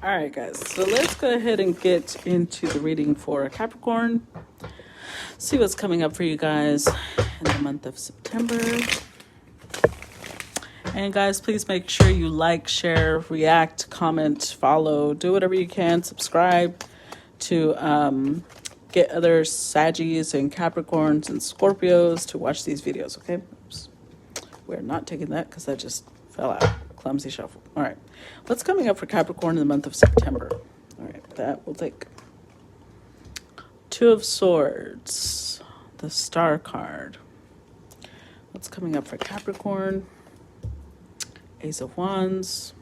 All right, guys, so let's go ahead and get into the reading for Capricorn. See what's coming up for you guys in the month of September. And guys, please make sure you like, share, react, comment, follow, do whatever you can, subscribe to get other Saggies and Capricorns and Scorpios to watch these videos, okay? Oops. We're not taking that because that just fell out. Clumsy shuffle. All right. What's coming up for Capricorn in the month of September? All right, that we'll take. Two of Swords, the Star card. What's coming up for Capricorn? Ace of Wands,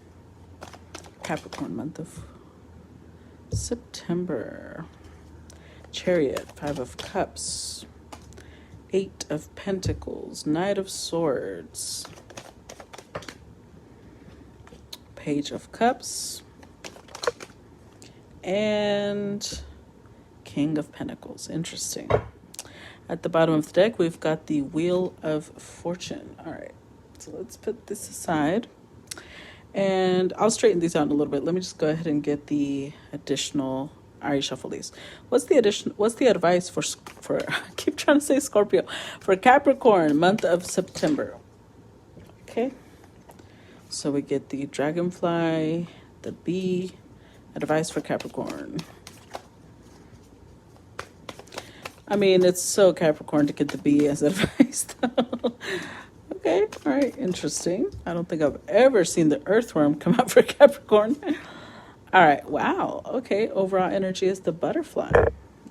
Capricorn month of September. Chariot, Five of Cups, Eight of Pentacles, Knight of Swords, Page of Cups, and King of Pentacles. Interesting. At the bottom of the deck, we've got the Wheel of Fortune. All right, so let's put this aside. And I'll straighten these out in a little bit. Let me just go ahead and get the additional. I already shuffle these. What's the advice for I keep trying to say Scorpio, for Capricorn month of September? Okay. So we get the Dragonfly, the Bee, advice for Capricorn. I mean, it's so Capricorn to get the Bee as advice, though. Okay, all right, interesting. I don't think I've ever seen the Earthworm come out for Capricorn. All right, wow. Okay, overall energy is the Butterfly.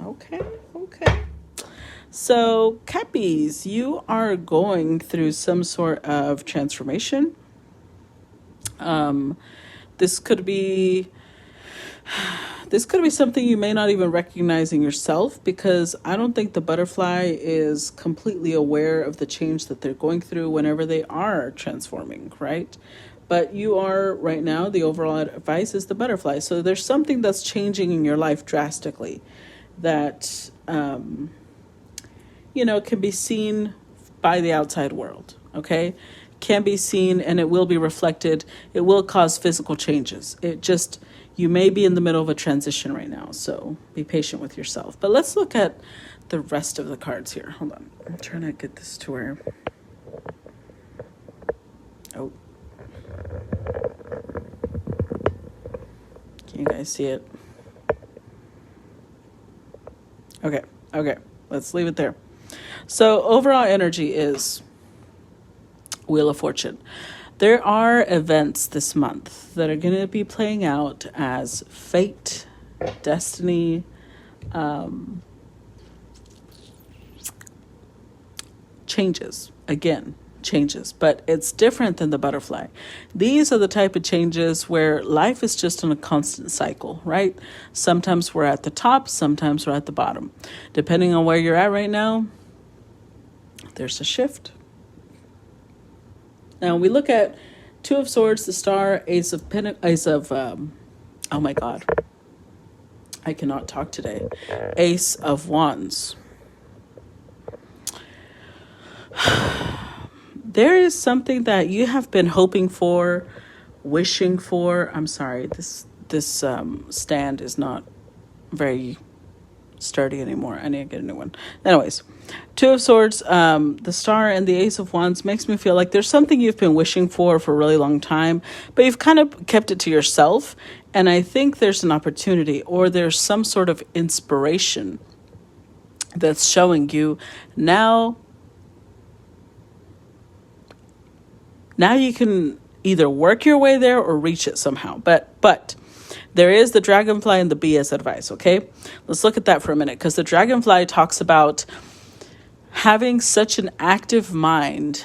Okay. So, Cappies, you are going through some sort of transformation. This could be something you may not even recognize in yourself, because I don't think the butterfly is completely aware of the change that they're going through whenever they are transforming, right? But you are right now, the overall advice is the butterfly. So there's something that's changing in your life drastically that, can be seen by the outside world, okay? Can be seen, and it will be reflected. It will cause physical changes. You may be in the middle of a transition right now, so be patient with yourself. But let's look at the rest of the cards here. Hold on. I'm trying to get this to where... Oh. Can you guys see it? Okay. Let's leave it there. So overall energy is Wheel of Fortune. There are events this month that are going to be playing out as fate, destiny, changes, but it's different than the butterfly. These are the type of changes where life is just in a constant cycle, right? Sometimes we're at the top, sometimes we're at the bottom. Depending on where you're at right now, there's a shift. Now we look at Two of Swords, the Star, oh my God, I cannot talk today. Ace of Wands. There is something that you have been hoping for, wishing for. I'm sorry, this stand is not very sturdy anymore. I need to get a new one. Anyways, Two of Swords, the Star, and the Ace of Wands makes me feel like there's something you've been wishing for a really long time, but you've kind of kept it to yourself. And I think there's an opportunity, or there's some sort of inspiration that's showing you now you can either work your way there or reach it somehow. But there is the Dragonfly and the Bee as advice, okay? Let's look at that for a minute, because the Dragonfly talks about having such an active mind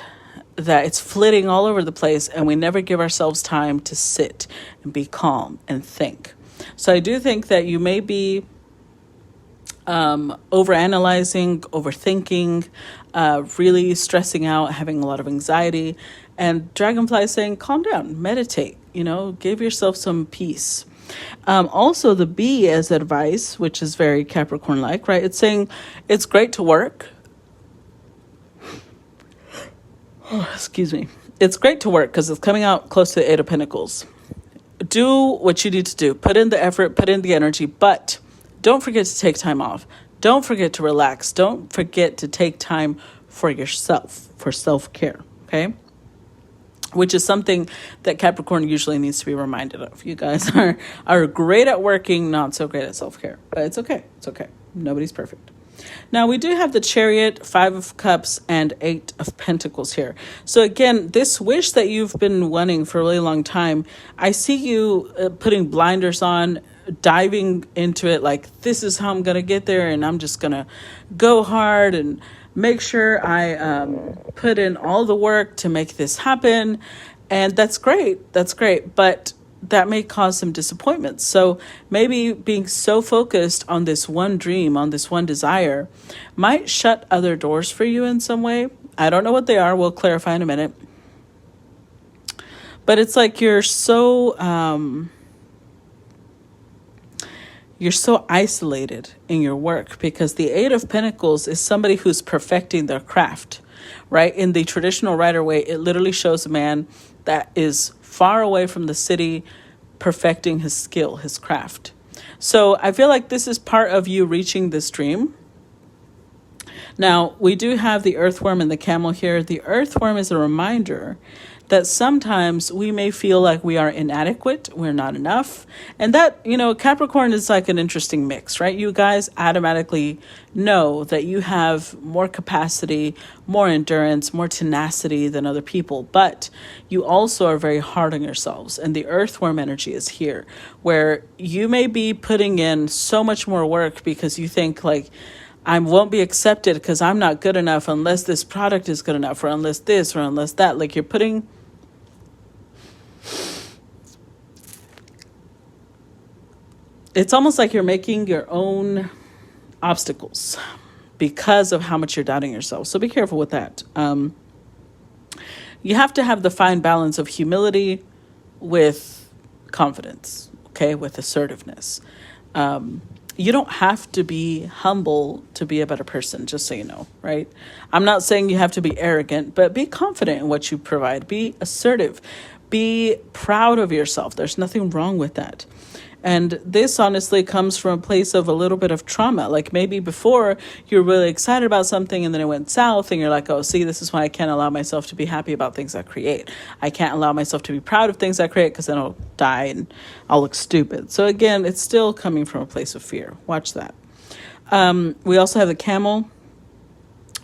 that it's flitting all over the place, and we never give ourselves time to sit and be calm and think. So I do think that you may be overanalyzing, overthinking, really stressing out, having a lot of anxiety. And Dragonfly is saying, calm down, meditate, give yourself some peace. Also, the Bee as advice, which is very Capricorn-like, right? It's saying it's great to work. Oh, excuse me. It's great to work because it's coming out close to the Eight of Pentacles. do what you need to do. Put in the effort, put in the energy, but don't forget to take time off. Don't forget to relax. Don't forget to take time for yourself, for self-care, okay? Which is something that Capricorn usually needs to be reminded of. You guys are great at working, not so great at self-care. But it's okay. It's okay. Nobody's perfect. Now, we do have the Chariot, 5 of Cups, and 8 of Pentacles here. So again, this wish that you've been wanting for a really long time, I see you putting blinders on, diving into it like, this is how I'm going to get there, and I'm just going to go hard and make sure I put in all the work to make this happen. And that's great. That's great. But that may cause some disappointments. So maybe being so focused on this one dream, on this one desire, might shut other doors for you in some way. I don't know what they are. We'll clarify in a minute. But it's like you're so isolated in your work, because the 8 of Pentacles is somebody who's perfecting their craft, right? In the traditional Rider Waite, it literally shows a man that is far away from the city, perfecting his skill, his craft. So I feel like this is part of you reaching this dream. Now, we do have the earthworm and the camel here. The earthworm is a reminder that sometimes we may feel like we are inadequate, we're not enough. And that, Capricorn is like an interesting mix, right? You guys automatically know that you have more capacity, more endurance, more tenacity than other people, but you also are very hard on yourselves. And the earthworm energy is here, where you may be putting in so much more work because you think like, I won't be accepted because I'm not good enough unless this product is good enough, or unless this, or unless that. Like, you're putting... It's almost like you're making your own obstacles because of how much you're doubting yourself. So be careful with that. You have to have the fine balance of humility with confidence, okay, with assertiveness. You don't have to be humble to be a better person, just so you know, right? I'm not saying you have to be arrogant, but be confident in what you provide. Be assertive. Be proud of yourself. There's nothing wrong with that. And this honestly comes from a place of a little bit of trauma. Like maybe before you were really excited about something and then it went south and you're like, oh, see, this is why I can't allow myself to be happy about things I create. I can't allow myself to be proud of things I create because then I'll die and I'll look stupid. So again, it's still coming from a place of fear. Watch that. We also have the camel,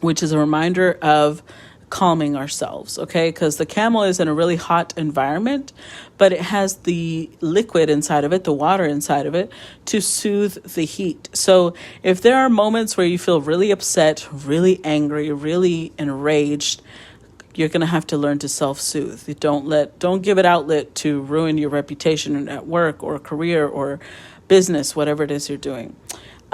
which is a reminder of calming ourselves, okay? Because the camel is in a really hot environment, but it has the liquid inside of it, the water inside of it, to soothe the heat. So if there are moments where you feel really upset, really angry, really enraged, you're going to have to learn to self-soothe. Don't give it outlet to ruin your reputation at work or career or business, whatever it is you're doing.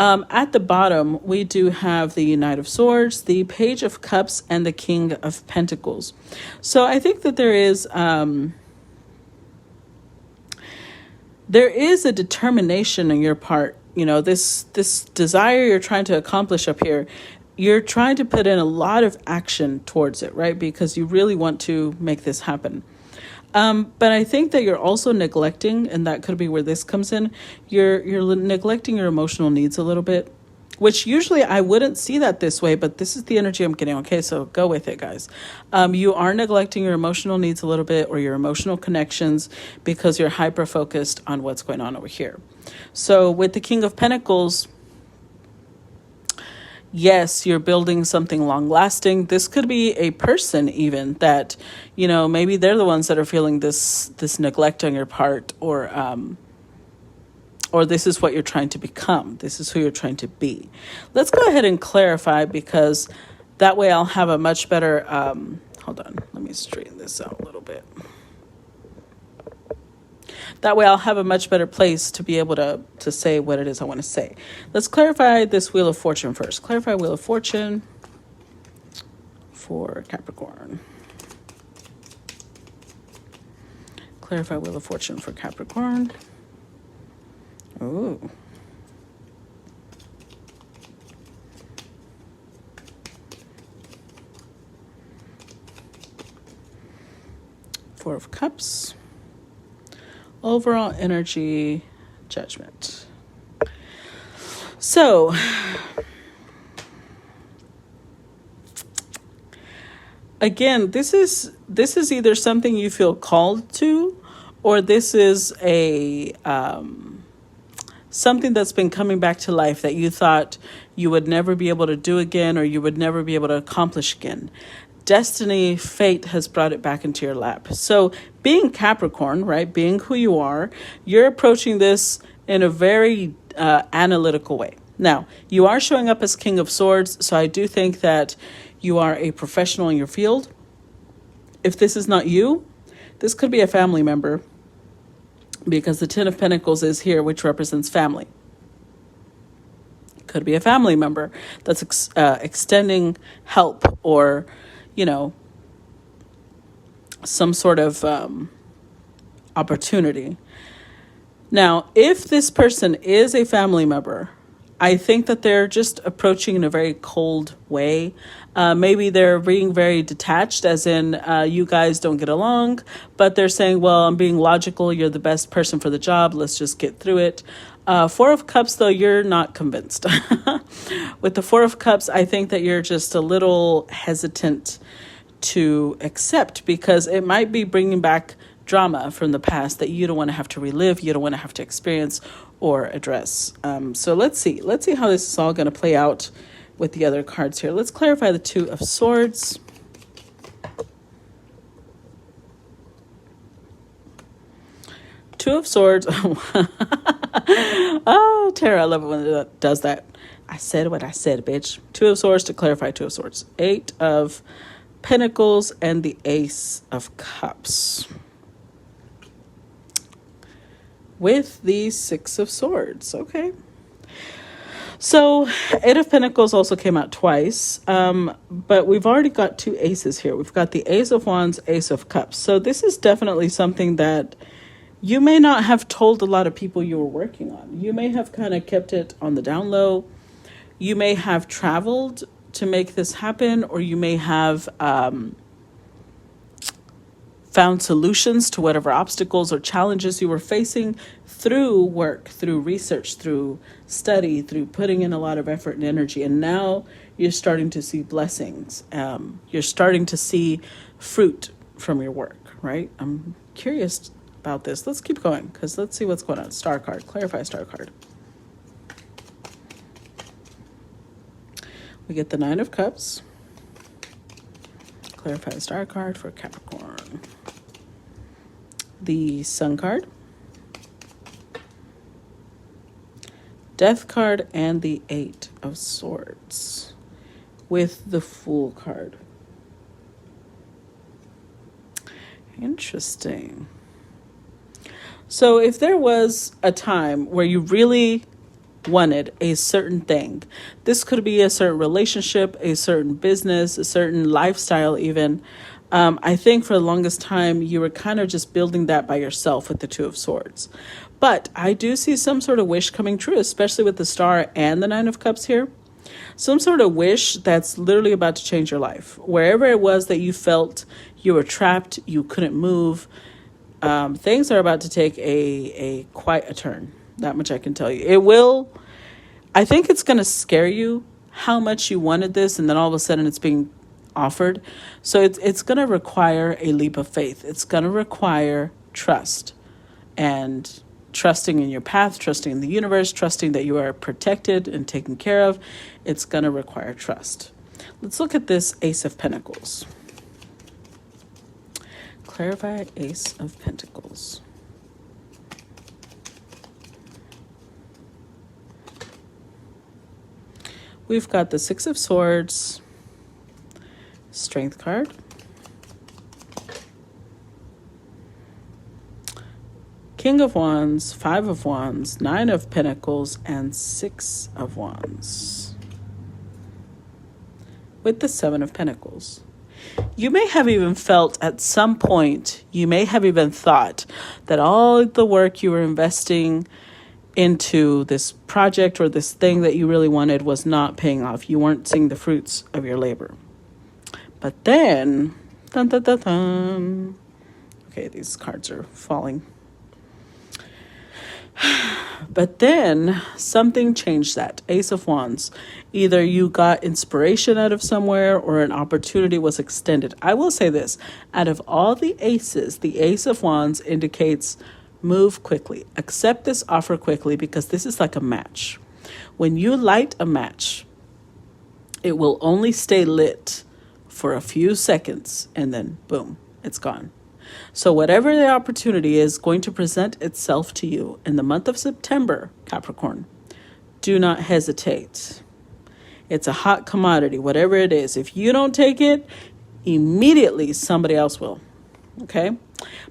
At the bottom, we do have the Knight of Swords, the Page of Cups, and the King of Pentacles. So I think that there is a determination on your part. This desire you're trying to accomplish up here, you're trying to put in a lot of action towards it, right? Because you really want to make this happen. But I think that you're also neglecting, and that could be where this comes in. You're neglecting your emotional needs a little bit, which usually I wouldn't see that this way, but this is the energy I'm getting. Okay, so go with it, guys. You are neglecting your emotional needs a little bit, or your emotional connections, because you're hyper focused on what's going on over here. So with the King of Pentacles, yes, you're building something long lasting. This could be a person even that, maybe they're the ones that are feeling this neglect on your part, or this is what you're trying to become. This is who you're trying to be. Let's go ahead and clarify, because that way I'll have a much better, hold on, let me straighten this out a little bit. That way I'll have a much better place to be able to say what it is I want to say. Let's clarify this Wheel of Fortune first. Clarify Wheel of Fortune for Capricorn. Clarify Wheel of Fortune for Capricorn. Ooh. Four of Cups. Overall energy, Judgment. So, again, this is either something you feel called to, or this is a something that's been coming back to life that you thought you would never be able to do again, or you would never be able to accomplish again. Destiny, fate has brought it back into your lap. So being Capricorn, right, being who you are, you're approaching this in a very analytical way. Now, you are showing up as King of Swords, so I do think that you are a professional in your field. If this is not you, this could be a family member, because the Ten of Pentacles is here, which represents family. Could be a family member that's extending help, or, you know, some sort of opportunity. Now, if this person is a family member, I think that they're just approaching in a very cold way. Maybe they're being very detached, as in you guys don't get along, but they're saying, well, I'm being logical. You're the best person for the job. Let's just get through it. Four of Cups, though, you're not convinced. With the Four of Cups, I think that you're just a little hesitant to accept, because it might be bringing back drama from the past that you don't want to have to relive, you don't want to have to experience or address. So let's see how this is all going to play out with the other cards here. Let's clarify the Two of Swords. Two of Swords. Oh, Tara, I love it when it does that. I said what I said, bitch. Two of Swords, to clarify Two of Swords. Eight of Pentacles and the Ace of Cups, with the Six of Swords. Okay. So Eight of Pentacles also came out twice, but we've already got two aces here. We've got the Ace of Wands, Ace of Cups. So this is definitely something that you may not have told a lot of people you were working on. You may have kind of kept it on the down low. You may have traveled to make this happen, or you may have found solutions to whatever obstacles or challenges you were facing through work, through research, through study, through putting in a lot of effort and energy. And now you're starting to see blessings. You're starting to see fruit from your work, right? I'm curious about this. Let's keep going, because let's see what's going on. Star card, clarify Star card. We get the Nine of Cups. Clarify the Star card for Capricorn. The Sun card. Death card and the Eight of Swords, with the Fool card. Interesting. So if there was a time where you really wanted a certain thing, this could be a certain relationship, a certain business, a certain lifestyle even. I think for the longest time you were kind of just building that by yourself with the Two of Swords. But I do see some sort of wish coming true, especially with the Star and the Nine of Cups here. Some sort of wish that's literally about to change your life. Wherever it was that you felt you were trapped, you couldn't move, things are about to take quite a turn. That much I can tell you. It will. I think it's going to scare you how much you wanted this, and then all of a sudden it's being offered. So it's going to require a leap of faith. It's going to require trust, and trusting in your path, trusting in the universe, trusting that you are protected and taken care of. It's going to require trust. Let's look at this Ace of Pentacles. Clarify Ace of Pentacles. We've got the Six of Swords, Strength card, King of Wands, Five of Wands, Nine of Pentacles, and Six of Wands, with the Seven of Pentacles. You may have even felt at some point, you may have even thought that all the work you were investing into this project or this thing that you really wanted was not paying off. You weren't seeing the fruits of your labor. But then, dun, dun, dun, dun. Okay, these cards are falling. But then something changed that. Ace of Wands. Either you got inspiration out of somewhere or an opportunity was extended. I will say this. Out of all the aces, the Ace of Wands indicates move quickly. Accept this offer quickly, because this is like a match. When you light a match, it will only stay lit for a few seconds and then boom, it's gone. So whatever the opportunity is going to present itself to you in the month of September, Capricorn, do not hesitate. It's a hot commodity, whatever it is. If you don't take it, immediately somebody else will. Okay?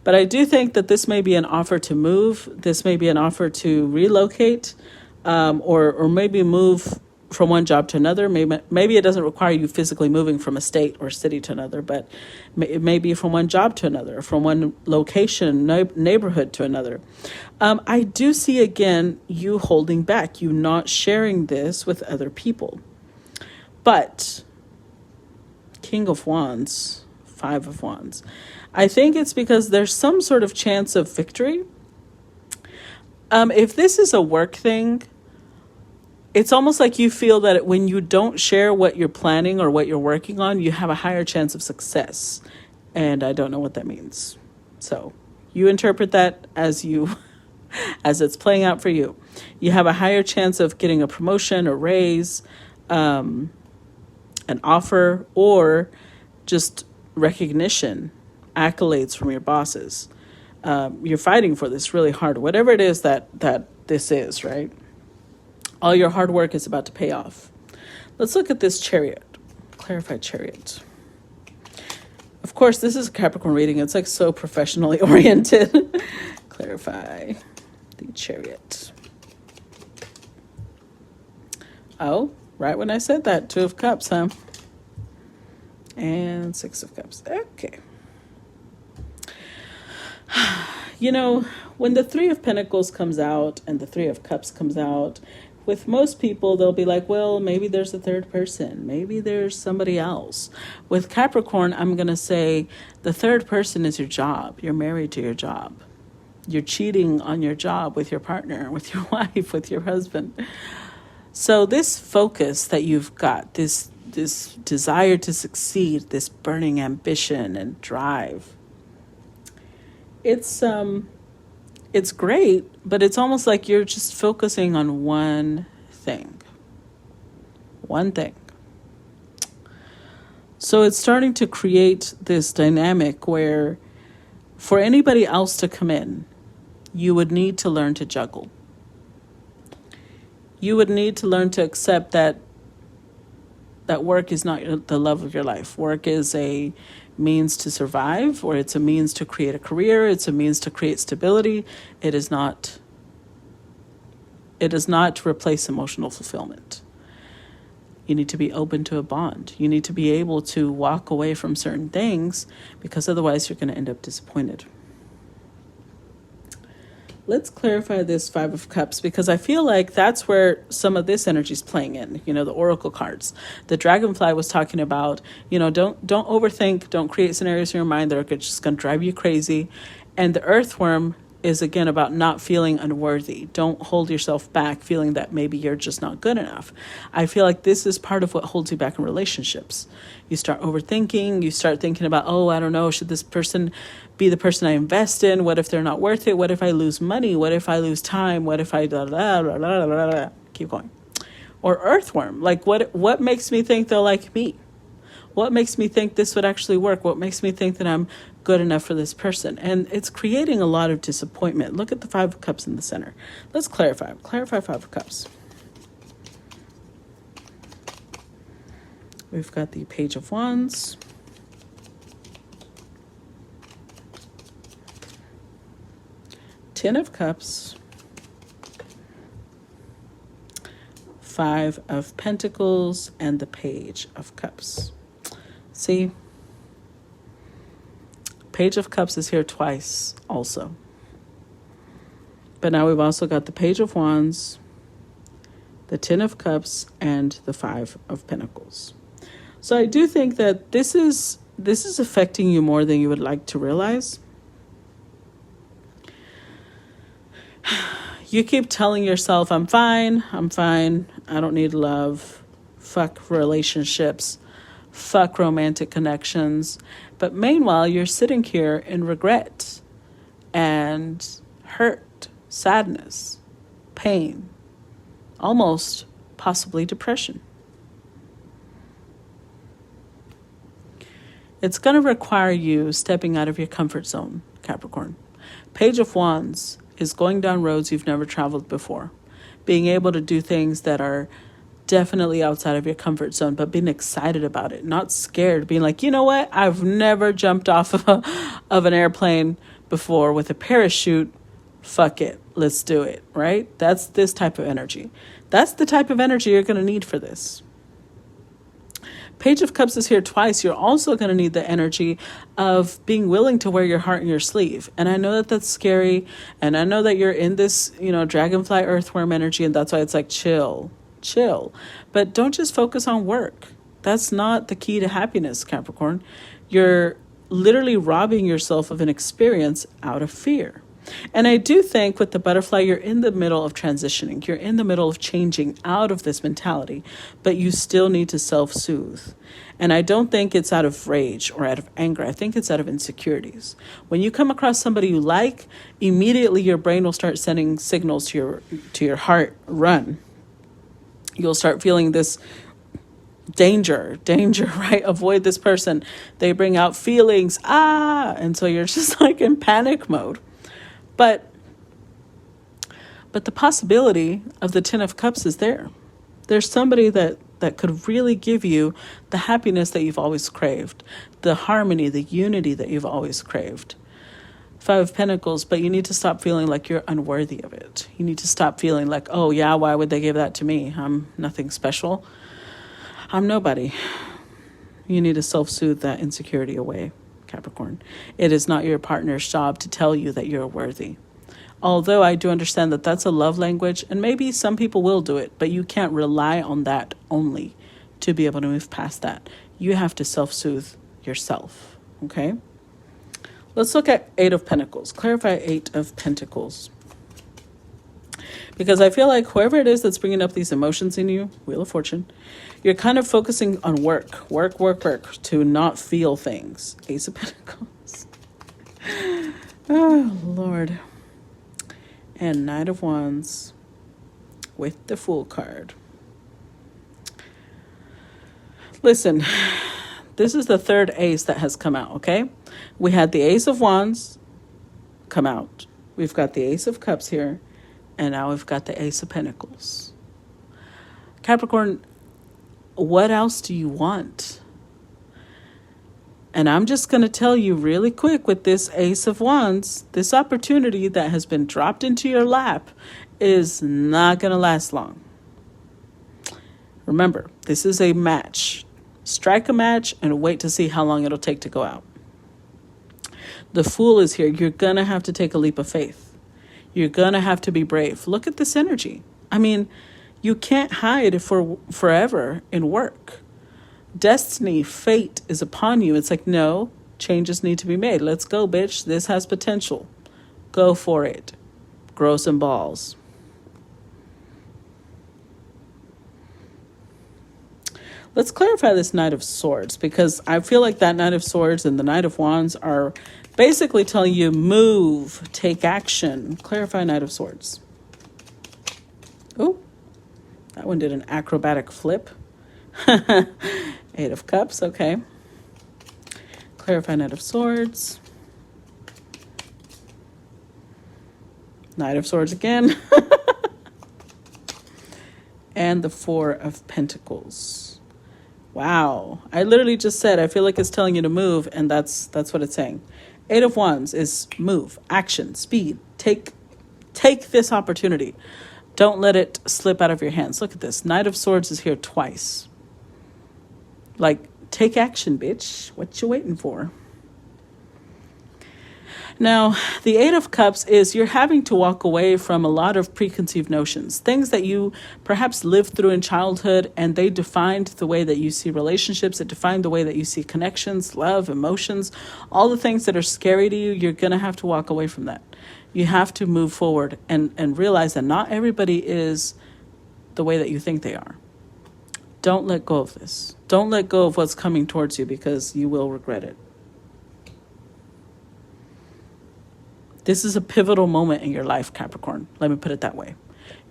But I do think that this may be an offer to move. This may be an offer to relocate, or maybe move from one job to another. Maybe it doesn't require you physically moving from a state or city to another, but it may be from one job to another, from one location, neighborhood to another. I do see, again, you holding back, you not sharing this with other people. But King of Wands, Five of Wands, I think it's because there's some sort of chance of victory. If this is a work thing, it's almost like you feel that when you don't share what you're planning or what you're working on, you have a higher chance of success. And I don't know what that means. So you interpret that as as it's playing out for you. You have a higher chance of getting a promotion, a raise, an offer, or just recognition, accolades from your bosses. You're fighting for this really hard, whatever it is that this is, right? All your hard work is about to pay off. Let's look at this Chariot. Clarify Chariot. Of course, this is a Capricorn reading. It's like so professionally oriented. Clarify the Chariot. Oh, right when I said that. 2 of Cups, huh? And 6 of Cups. Okay. You know, when the 3 of Pentacles comes out and the 3 of Cups comes out, with most people, they'll be like, well, maybe there's a third person. Maybe there's somebody else. With Capricorn, I'm going to say the third person is your job. You're married to your job. You're cheating on your job with your partner, with your wife, with your husband. So this focus that you've got, this desire to succeed, this burning ambition and drive, it's great, but it's almost like you're just focusing on one thing. One thing. So it's starting to create this dynamic where for anybody else to come in, you would need to learn to juggle. You would need to learn to accept that work is not the love of your life. Work is a means to survive, or it's a means to create a career. It's a means to create stability. It is not to replace emotional fulfillment. You need to be open to a bond. You need to be able to walk away from certain things, because otherwise you're going to end up disappointed. Let's clarify this 5 of Cups, because I feel like that's where some of this energy is playing in. You know, the Oracle cards. The Dragonfly was talking about, you know, don't overthink, don't create scenarios in your mind that are just going to drive you crazy. And the Earthworm is, again, about not feeling unworthy. Don't hold yourself back feeling that maybe you're just not good enough. I feel like this is part of what holds you back in relationships. You start overthinking. You start thinking about, oh, I don't know, should this person be the person I invest in? What if they're not worth it? What if I lose money? What if I lose time? What if I keep going? Or Earthworm, like what makes me think they'll like me? What makes me think this would actually work? What makes me think that I'm good enough for this person? And it's creating a lot of disappointment. Look at the 5 of Cups in the center. Let's clarify. Clarify 5 of Cups. We've got the Page of Wands. Ten of Cups. 5 of Pentacles and the Page of Cups. See, Page of Cups is here twice also. But now we've also got the Page of Wands, the 10 of Cups, and the 5 of Pentacles. So I do think that this is affecting you more than you would like to realize. You keep telling yourself, I'm fine, I don't need love, fuck relationships, fuck romantic connections. But meanwhile, you're sitting here in regret and hurt, sadness, pain, almost possibly depression. It's going to require you stepping out of your comfort zone, Capricorn. Page of Wands is going down roads you've never traveled before. Being able to do things that are definitely outside of your comfort zone, but being excited about it, not scared, being like, you know what? I've never jumped off of an airplane before with a parachute. Fuck it. Let's do it, right? That's this type of energy. That's the type of energy you're going to need for this. Page of Cups is here twice. You're also going to need the energy of being willing to wear your heart in your sleeve. And I know that that's scary. And I know that you're in this, dragonfly earthworm energy. And that's why it's like, chill. But don't just focus on work. That's not the key to happiness, Capricorn. You're literally robbing yourself of an experience out of fear. And I do think with the butterfly, you're in the middle of transitioning. You're in the middle of changing out of this mentality, but you still need to self-soothe. And I don't think it's out of rage or out of anger. I think it's out of insecurities. When you come across somebody you like, immediately your brain will start sending signals to your heart, run. You'll start feeling this danger, right? Avoid this person. They bring out feelings, and so you're just like in panic mode. But the possibility of the Ten of Cups is there. There's somebody that could really give you the happiness that you've always craved, the harmony, the unity that you've always craved. Five of Pentacles, but you need to stop feeling like you're unworthy of it. You need to stop feeling like, oh yeah, why would they give that to me? I'm nothing special. I'm nobody. You need to self-soothe that insecurity away, Capricorn. It is not your partner's job to tell you that you're worthy. Although I do understand that that's a love language, and maybe some people will do it, but you can't rely on that only to be able to move past that. You have to self-soothe yourself, okay? Let's look at Eight of Pentacles. Clarify Eight of Pentacles. Because I feel like whoever it is that's bringing up these emotions in you, Wheel of Fortune, you're kind of focusing on work, to not feel things. Ace of Pentacles. Oh, Lord. And Knight of Wands with the Fool card. Listen, this is the third ace that has come out, okay? We had the Ace of Wands come out. We've got the Ace of Cups here. And now we've got the Ace of Pentacles. Capricorn, what else do you want? And I'm just going to tell you really quick with this Ace of Wands, this opportunity that has been dropped into your lap is not going to last long. Remember, this is a match. Strike a match and wait to see how long it'll take to go out. The Fool is here. You're going to have to take a leap of faith. You're going to have to be brave. Look at this energy. I mean, you can't hide for forever in work. Destiny, fate is upon you. It's like, no, changes need to be made. Let's go, bitch. This has potential. Go for it. Grow some balls. Let's clarify this Knight of Swords, because I feel like that Knight of Swords and the Knight of Wands are basically telling you move, take action. Clarify Knight of Swords. Oh, that one did an acrobatic flip. Eight of Cups, okay. Clarify Knight of Swords. Knight of Swords again. And the Four of Pentacles. Wow. I literally just said, I feel like it's telling you to move, and that's what it's saying. Eight of Wands is move, action, speed. Take this opportunity. Don't let it slip out of your hands. Look at this. Knight of Swords is here twice. Like, take action, bitch. What you waiting for? Now, the Eight of Cups is you're having to walk away from a lot of preconceived notions, things that you perhaps lived through in childhood, and they defined the way that you see relationships. It defined the way that you see connections, love, emotions, all the things that are scary to you. You're going to have to walk away from that. You have to move forward and realize that not everybody is the way that you think they are. Don't let go of this. Don't let go of what's coming towards you, because you will regret it. This is a pivotal moment in your life, Capricorn. Let me put it that way.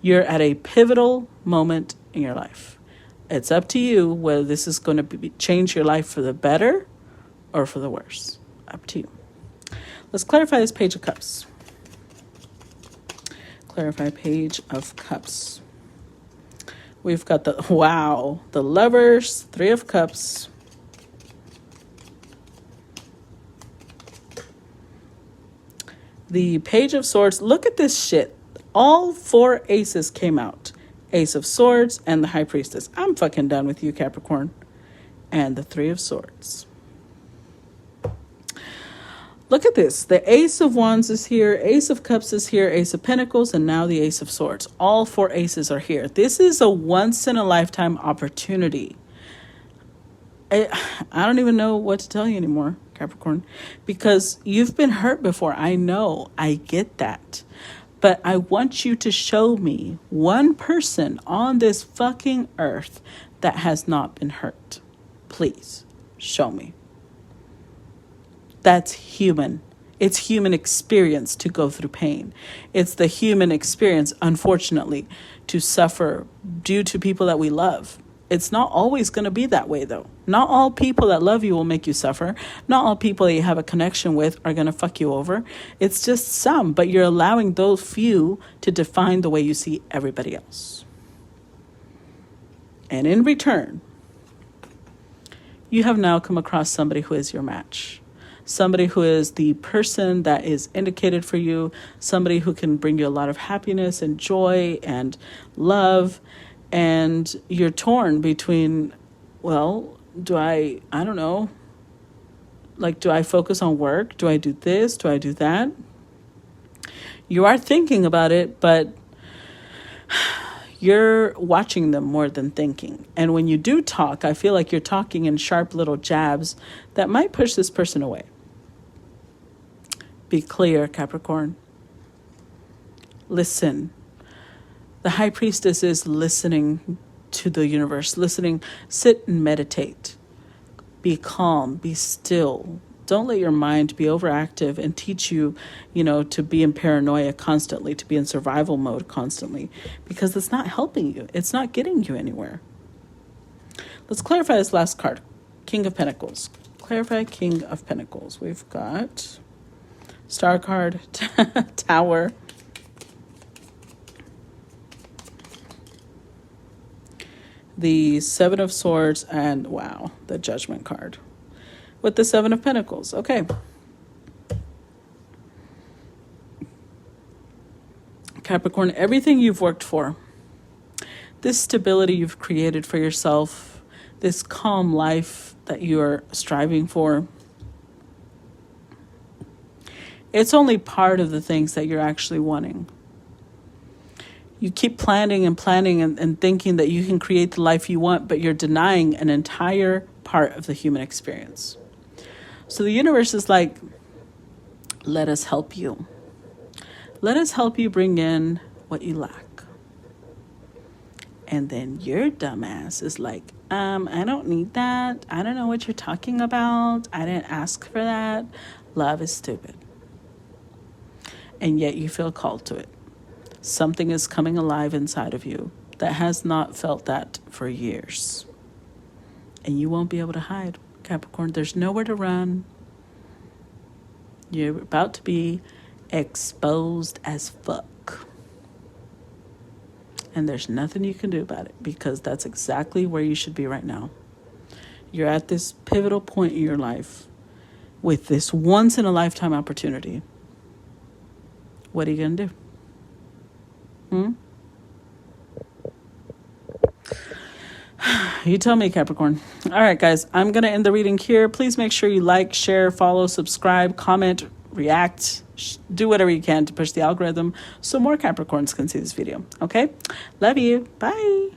You're at a pivotal moment in your life. It's up to you whether this is going to change your life for the better or for the worse. Up to you. Let's clarify this Page of Cups. Clarify Page of Cups. We've got the Lovers, Three of Cups. The Page of Swords. Look at this shit. All 4 aces came out. Ace of Swords and the High Priestess. I'm fucking done with you, Capricorn. And the Three of Swords. Look at this. The Ace of Wands is here. Ace of Cups is here. Ace of Pentacles. And now the Ace of Swords. All 4 aces are here. This is a once-in-a-lifetime opportunity. I don't even know what to tell you anymore, Capricorn. Because you've been hurt before. I know. I get that. But I want you to show me one person on this fucking earth that has not been hurt. Please, show me. That's human. It's human experience to go through pain. It's the human experience, unfortunately, to suffer due to people that we love. It's not always going to be that way, though. Not all people that love you will make you suffer. Not all people that you have a connection with are going to fuck you over. It's just some, but you're allowing those few to define the way you see everybody else. And in return, you have now come across somebody who is your match. Somebody who is the person that is indicated for you. Somebody who can bring you a lot of happiness and joy and love. And you're torn between, well, I don't know. Like, do I focus on work? Do I do this? Do I do that? You are thinking about it, but you're watching them more than thinking. And when you do talk, I feel like you're talking in sharp little jabs that might push this person away. Be clear, Capricorn. Listen. The High Priestess is listening to the universe. Listening. Sit and meditate. Be calm. Be still. Don't let your mind be overactive and teach you, to be in paranoia constantly, to be in survival mode constantly, because it's not helping you. It's not getting you anywhere. Let's clarify this last card. King of Pentacles. Clarify King of Pentacles. We've got Star card, Tower, the Seven of Swords, and the Judgment card with the Seven of Pentacles. Okay. Capricorn, everything you've worked for, this stability you've created for yourself, this calm life that you are striving for, it's only part of the things that you're actually wanting. You keep planning and thinking that you can create the life you want, but you're denying an entire part of the human experience. So the universe is like, let us help you. Let us help you bring in what you lack. And then your dumbass is like, I don't need that. I don't know what you're talking about. I didn't ask for that. Love is stupid. And yet you feel called to it. Something is coming alive inside of you that has not felt that for years. And you won't be able to hide, Capricorn. There's nowhere to run. You're about to be exposed as fuck. And there's nothing you can do about it, because that's exactly where you should be right now. You're at this pivotal point in your life with this once-in-a-lifetime opportunity. What are you going to do? You tell me, Capricorn. All right, guys, I'm going to end the reading here. Please make sure you like, share, follow, subscribe, comment, react, do whatever you can to push the algorithm so more Capricorns can see this video. Okay? Love you. Bye.